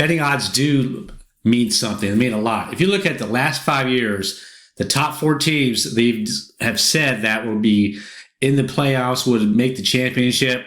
betting odds do mean something. They mean a lot. If you look at the last 5 years, the top 4 teams, they have said that will be in the playoffs, would make the championship.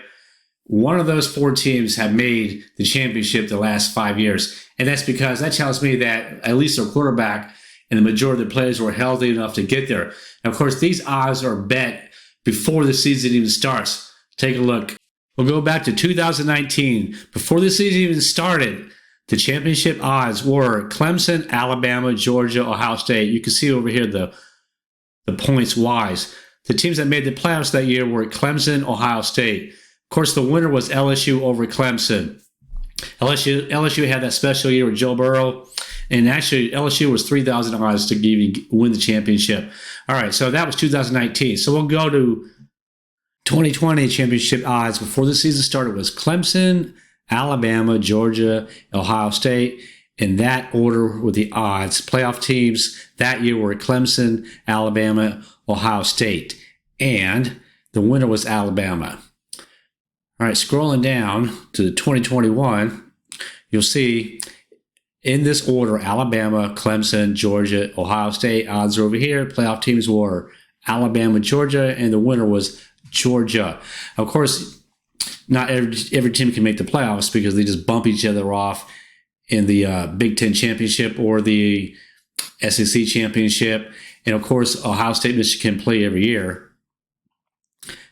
One of those 4 teams have made the championship the last 5 years. And that's because that tells me that at least their quarterback and the majority of the players were healthy enough to get there. And of course, these odds are bet before the season even starts. Take a look. We'll go back to 2019. Before the season even started, the championship odds were Clemson, Alabama, Georgia, Ohio State. You can see over here the points wise. The teams that made the playoffs that year were Clemson, Ohio State. Of course, the winner was LSU over Clemson. LSU had that special year with Joe Burrow, and actually LSU was 3,000 odds to even win the championship. All right, so that was 2019. So we'll go to 2020 championship odds. Before the season started was Clemson, Alabama, Georgia, Ohio State. In that order with the odds. Playoff teams that year were Clemson, Alabama, Ohio State. And the winner was Alabama. All right, scrolling down to 2021, you'll see in this order, Alabama, Clemson, Georgia, Ohio State. Odds are over here. Playoff teams were Alabama, Georgia, and the winner was Georgia. Of course, not every team can make the playoffs because they just bump each other off in the Big Ten Championship or the SEC Championship. And of course, Ohio State, Michigan play every year.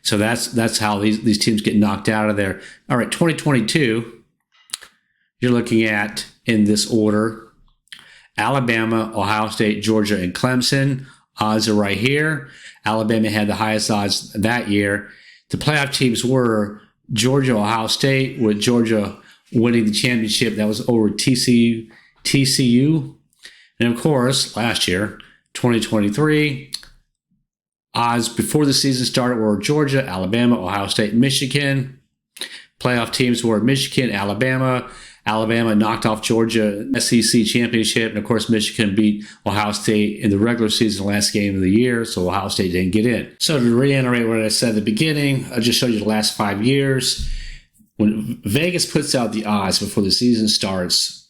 So that's how these teams get knocked out of there. All right, 2022, you're looking at, in this order, Alabama, Ohio State, Georgia, and Clemson. Odds are right here. Alabama had the highest odds that year. The playoff teams were Georgia, Ohio State, with Georgia winning the championship. That was over TCU. And of course, last year, 2023, odds before the season started were Georgia, Alabama, Ohio State, Michigan. Playoff teams were Michigan, Alabama. Alabama knocked off Georgia SEC championship. And of course, Michigan beat Ohio State in the regular season last game of the year. So Ohio State didn't get in. So to reiterate what I said at the beginning, I just showed you the last 5 years. When Vegas puts out the odds before the season starts,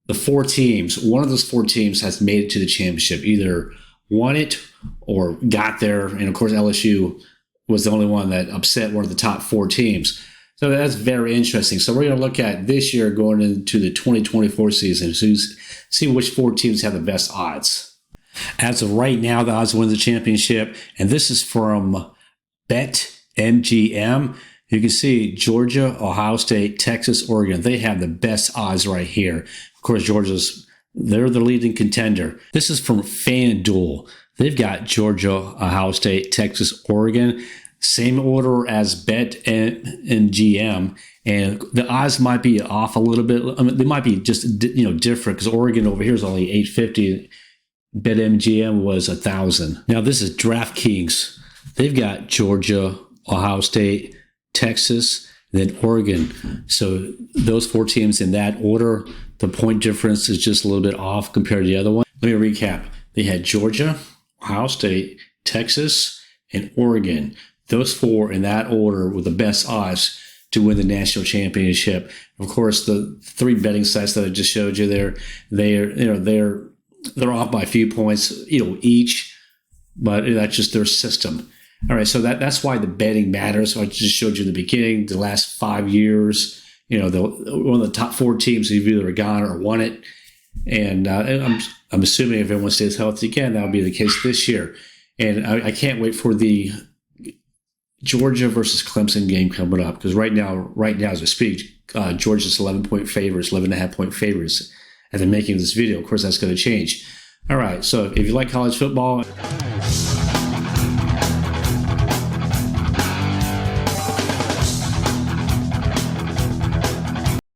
the 4 teams, one of those 4 teams has made it to the championship, either won it or got there. And of course, LSU was the only one that upset one of the top 4 teams. So that's very interesting. So we're going to look at this year going into the 2024 season to see which 4 teams have the best odds. As of right now, the odds to win the championship, and this is from BetMGM. You can see Georgia, Ohio State, Texas, Oregon. They have the best odds right here. Of course, they're the leading contender. This is from FanDuel. They've got Georgia, Ohio State, Texas, Oregon. Same order as BetMGM, and the odds might be off a little bit. I mean, they might be just different because Oregon over here is only 850. BetMGM was 1,000. Now this is DraftKings. They've got Georgia, Ohio State, Texas, then Oregon. So those 4 teams in that order. The point difference is just a little bit off compared to the other one. Let me recap. They had Georgia, Ohio State, Texas, and Oregon. Those 4 in that order were the best odds to win the national championship. Of course, the 3 betting sites that I just showed you there, they're off by a few points, each, but that's just their system. All right, so that's why the betting matters. So I just showed you in the beginning, the last 5 years, one of the top 4 teams have either gone or won it. And I'm assuming if everyone stays healthy again, that'll be the case this year. And I can't wait for the Georgia versus Clemson game coming up, because right now as we speak, Georgia's 11-point favorites, 11.5-point favorites, as I'm making this video. Of course, that's going to change. All right, so if you like college football,